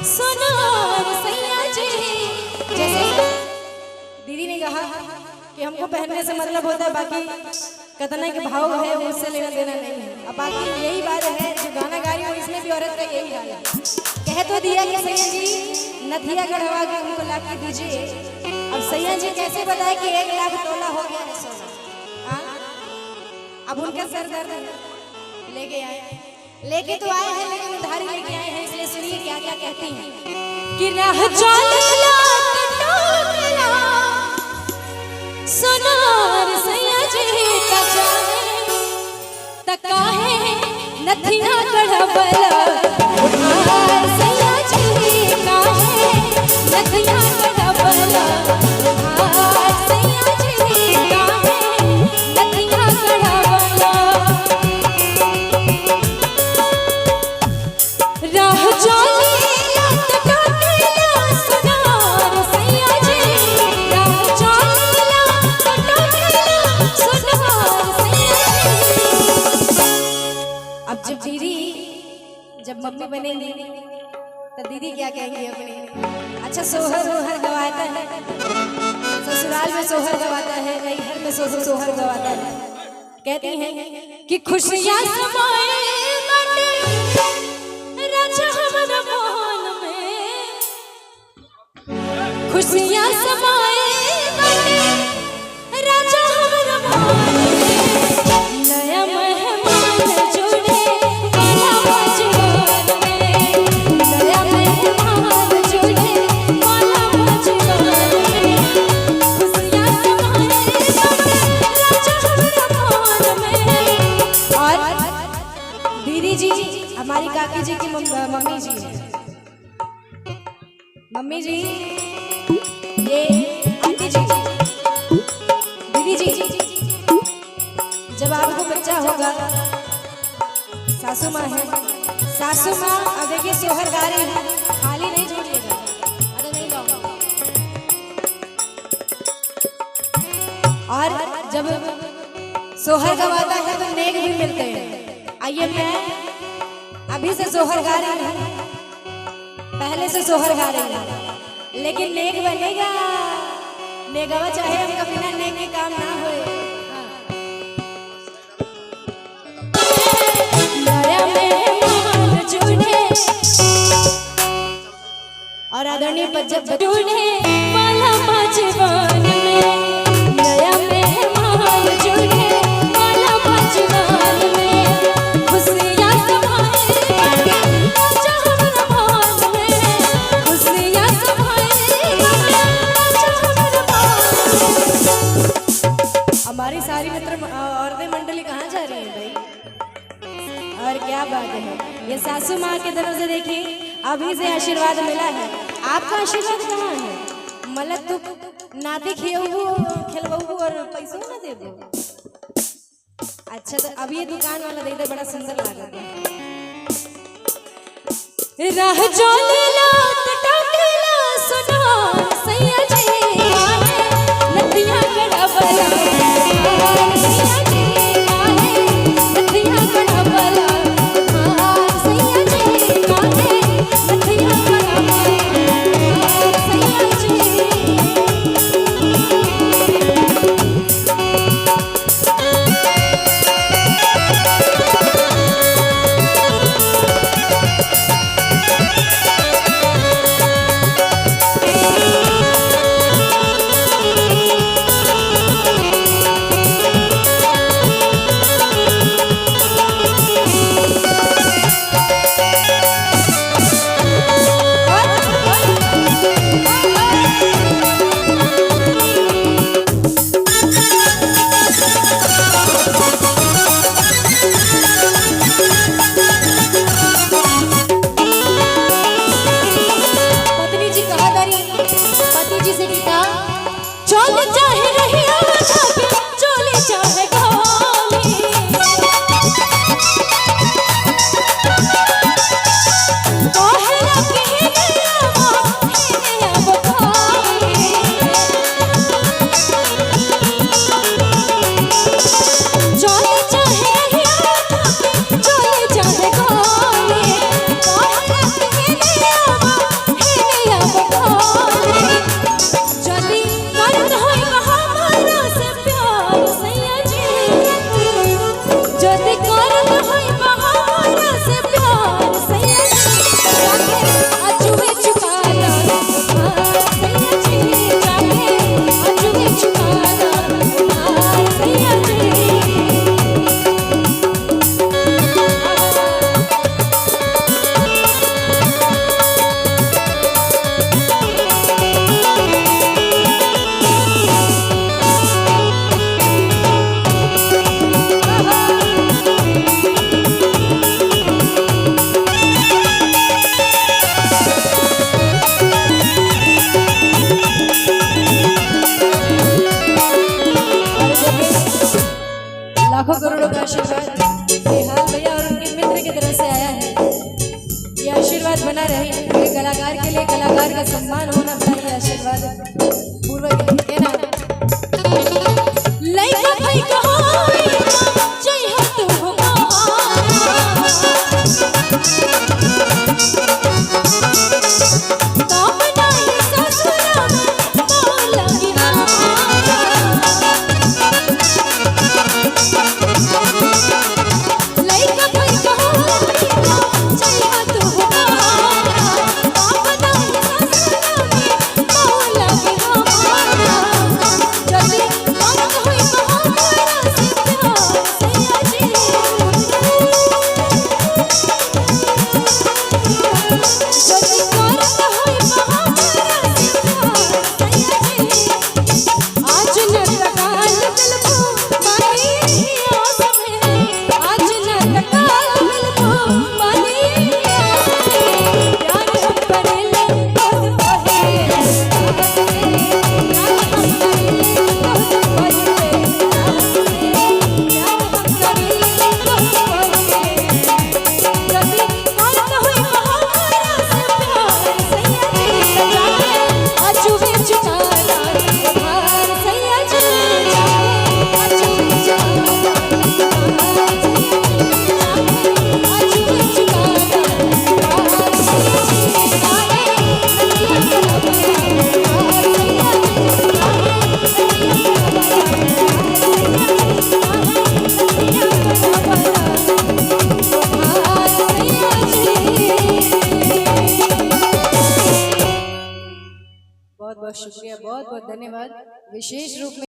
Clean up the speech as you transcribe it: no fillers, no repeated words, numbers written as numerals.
सुनो सैया जी। जैसे दीदी ने कहा कि हमको पहनने से मतलब होता है, बाकी कतना के भाव है उससे लेना देना नहीं है। अब बाकी यही बात है जो गाना गा रही हूँ इसमें भी औरत का यही हाल है। कह तो दिया कि सैया जी नथिया गढ़वा के हमको ला के दीजिए। अब सैया जी कैसे बताए कि 1 लाख तोला हो गया है सोना। अब उनका सर दर्द लेके आए, लेके तो आए हैं लेकिन उधारी लेके आए हैं। इसलिए सुनिए क्या क्या कहती हैं कि राह चलेला टटोला सोनार सैया जी का जाने तकाहे नथिया गढ़वला उधार सैया जी काहे नथिया गढ़वला उधार सैया जी काहे नथिया गढ़वला। राह चलेला टटोला सोनार सैया जी, राह चलेला टटोला सोनार सैया जी। अब जब मम्मी बनेंगी तो दीदी क्या कहेंगी अपने? अच्छा सोहर सोहर गवाता है, ससुराल में सोहर गवाता है, नैहर में सोहर गवाता है। कहती हैं कि खुशियाँ समाए बाटे राजा हमारा मोहन में, खुशियाँ समाए बाटे राजा हमारा मोहन में। नया मेहमान जुड़े वाला मजबान में, नया मेहमान जुड़े वाला मजबान में। खुशियाँ समाए बाटे राजा हमारा मोहन में। और दीदी जी हमारी काकी जी की मम्मी जी है। मम्मी जी ये आंटी जी दीदी जी जब आपको बच्चा होगा, सासू माँ है, सासू माँ अब देखिए सोहर गा रही है, खाली नहीं छोड़िएगा। अरे नहीं गाऊंगा। और जब सोहर गवाता है तो नेक भी मिलते हैं। आइए मैं अभी से सोहर गा रही हूँ, पहले से सोहर गा रही हूँ, लेकिन नेक बनेगा। नेगवा चाहे हमका बिना नेक के काम ना हो। नया मेहमान जुड़े और आदरणीय बच्चे जुड़े वाला मजबान में, नया मेहमान जुड़े वाला मजबान में। खुशियाँ समाए राजा हमारा मोहन में, खुशियाँ समाए राजा हमारा मोहन में। हमारी सारी मित्र औरतें मंडली कहाँ जा रही है भाई? और क्या बात है, ये सासू माँ की तरफ से देखिए अभी से आशीर्वाद मिला है। आपका आशीर्वाद कहाँ है? मतलब तू नाते खेलबू और पैसों ना देबू। अच्छा तो अभी ये दुकान वाला देखते बड़ा सुंदर लागत है। राह चलेला टटोला सोनार सैया जी काहे नथिया गढ़वला उधार सैया जी काहे नथिया गढ़वला उधार सैया जी काहे नथिया गढ़वला उधार सैया जी। एक कलाकार के लिए कलाकार का सम्मान होना चाहिए, आशीर्वाद पूर्वक है ना। लइका भाई कहोई जय हो तू बहुत बहुत शुक्रिया, बहुत बहुत धन्यवाद। विशेष रूप में